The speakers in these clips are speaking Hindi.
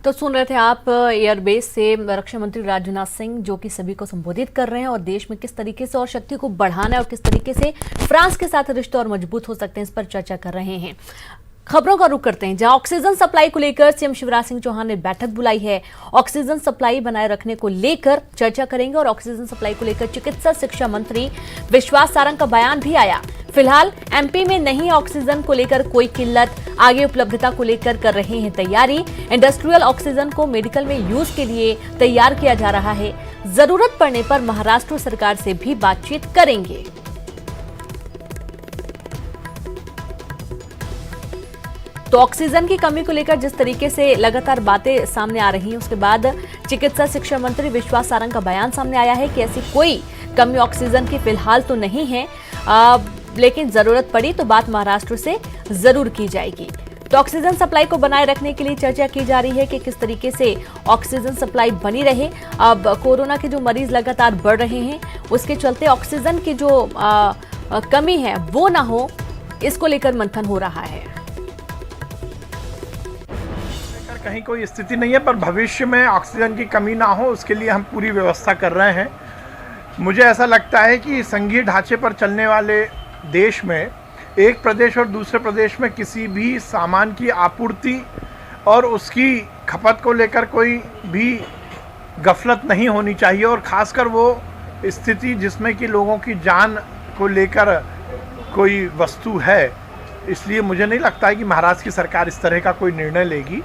तो सुन रहे थे आप एयरबेस से रक्षा मंत्री राजनाथ सिंह जो कि सभी को संबोधित कर रहे हैं और देश में किस तरीके से और शक्ति को बढ़ाना है और किस तरीके से फ्रांस के साथ रिश्ते और मजबूत हो सकते हैं, इस पर चर्चा कर रहे हैं। खबरों का रुख करते हैं, जहां ऑक्सीजन सप्लाई को लेकर सीएम शिवराज सिंह चौहान ने बैठक बुलाई है। ऑक्सीजन सप्लाई बनाए रखने को लेकर चर्चा करेंगे और ऑक्सीजन सप्लाई को लेकर चिकित्सा शिक्षा मंत्री विश्वास सारंग का बयान भी आया। फिलहाल एमपी में नहीं ऑक्सीजन को लेकर कोई किल्लत, आगे उपलब्धता को लेकर कर रहे हैं तैयारी। इंडस्ट्रियल ऑक्सीजन को मेडिकल में यूज के लिए तैयार किया जा रहा है। जरूरत पड़ने पर महाराष्ट्र सरकार से भी बातचीत करेंगे। तो ऑक्सीजन की कमी को लेकर जिस तरीके से लगातार बातें सामने आ रही हैं, उसके बाद चिकित्सा शिक्षा मंत्री विश्वास सारंग का बयान सामने आया है कि ऐसी कोई कमी ऑक्सीजन की फिलहाल तो नहीं है, लेकिन जरूरत पड़ी तो बात महाराष्ट्र से जरूर की जाएगी। तो ऑक्सीजन सप्लाई को बनाए रखने के लिए चर्चा की जा रही है कि किस तरीके से ऑक्सीजन सप्लाई बनी रहे। अब कोरोना के जो मरीज लगातार बढ़ रहे हैं, उसके चलते ऑक्सीजन की जो कमी है वो ना हो, इसको लेकर मंथन हो रहा है। कहीं कोई स्थिति नहीं है, पर भविष्य में ऑक्सीजन की कमी ना हो उसके लिए हम पूरी व्यवस्था कर रहे हैं। मुझे ऐसा लगता है कि संघीय ढांचे पर चलने वाले देश में एक प्रदेश और दूसरे प्रदेश में किसी भी सामान की आपूर्ति और उसकी खपत को लेकर कोई भी गफलत नहीं होनी चाहिए, और ख़ासकर वो स्थिति जिसमें कि लोगों की जान को लेकर कोई वस्तु है। इसलिए मुझे नहीं लगता है कि महाराष्ट्र की सरकार इस तरह का कोई निर्णय लेगी।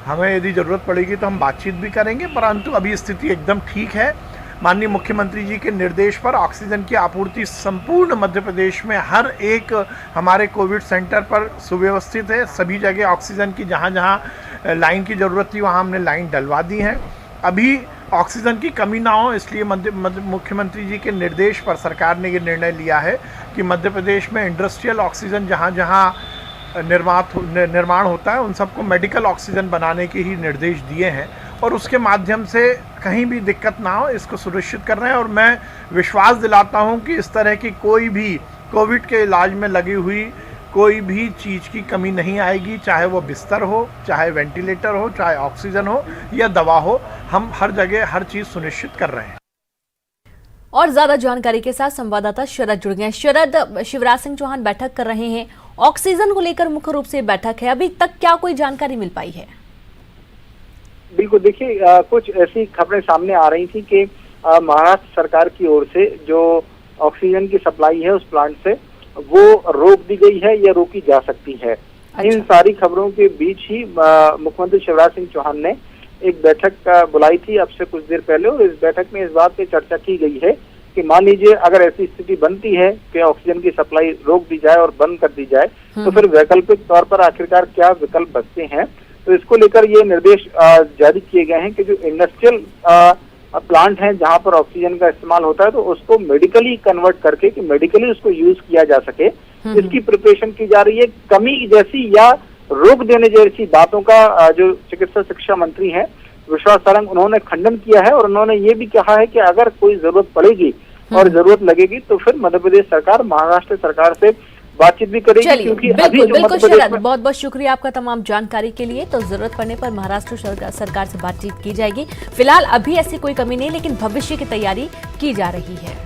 हमें यदि ज़रूरत पड़ेगी तो हम बातचीत भी करेंगे, परंतु अभी स्थिति एकदम ठीक है। माननीय मुख्यमंत्री जी के निर्देश पर ऑक्सीजन की आपूर्ति संपूर्ण मध्य प्रदेश में हर एक हमारे कोविड सेंटर पर सुव्यवस्थित है। सभी जगह ऑक्सीजन की जहाँ जहाँ लाइन की ज़रूरत थी वहाँ हमने लाइन डलवा दी है। अभी ऑक्सीजन की कमी ना हो इसलिए मुख्यमंत्री जी के निर्देश पर सरकार ने ये निर्णय लिया है कि मध्य प्रदेश में इंडस्ट्रियल ऑक्सीजन जहाँ जहाँ निर्माण होता है उन सबको मेडिकल ऑक्सीजन बनाने के ही निर्देश दिए हैं, और उसके माध्यम से कहीं भी दिक्कत ना हो इसको सुनिश्चित कर रहे हैं। और मैं विश्वास दिलाता हूं कि इस तरह की कोई भी कोविड के इलाज में लगी हुई कोई भी चीज़ की कमी नहीं आएगी, चाहे वो बिस्तर हो, चाहे वेंटिलेटर हो, चाहे ऑक्सीजन हो या दवा हो। हम हर जगह हर चीज़ सुनिश्चित कर रहे हैं। और ज्यादा जानकारी के साथ संवाददाता शरद जुड़ गए। शरद, शिवराज सिंह चौहान बैठक कर रहे हैं, ऑक्सीजन को लेकर मुख्य रूप से बैठक है, अभी तक क्या कोई जानकारी मिल पाई है? बिल्कुल, देखिए कुछ ऐसी खबरें सामने आ रही थी कि महाराष्ट्र सरकार की ओर से जो ऑक्सीजन की सप्लाई है उस प्लांट से वो रोक दी गई है या रोकी जा सकती है। अच्छा। इन सारी खबरों के बीच ही मुख्यमंत्री शिवराज सिंह चौहान ने एक बैठक बुलाई थी अब से कुछ देर पहले, और इस बैठक में इस बात पे चर्चा की गई है कि मान लीजिए अगर ऐसी स्थिति बनती है कि ऑक्सीजन की सप्लाई रोक दी जाए और बंद कर दी जाए तो फिर वैकल्पिक तौर पर आखिरकार क्या विकल्प बचते हैं। तो इसको लेकर ये निर्देश जारी किए गए हैं कि जो इंडस्ट्रियल प्लांट हैं जहां पर ऑक्सीजन का इस्तेमाल होता है तो उसको मेडिकली कन्वर्ट करके कि मेडिकली उसको यूज किया जा सके, इसकी प्रिपरेशन की जा रही है। कमी जैसी या रोक देने जैसी बातों का जो चिकित्सा शिक्षा मंत्री हैं विश्वास सारंग, उन्होंने खंडन किया है, और उन्होंने ये भी कहा है कि अगर कोई जरूरत पड़ेगी और जरूरत लगेगी तो फिर मध्य प्रदेश सरकार महाराष्ट्र सरकार से बातचीत भी करेगी। क्योंकि बिल्कुल शरद, बहुत बहुत शुक्रिया आपका तमाम जानकारी के लिए। तो जरूरत पड़ने पर महाराष्ट्र सरकार से बातचीत की जाएगी। फिलहाल अभी ऐसी कोई कमी नहीं, लेकिन भविष्य की तैयारी की जा रही है।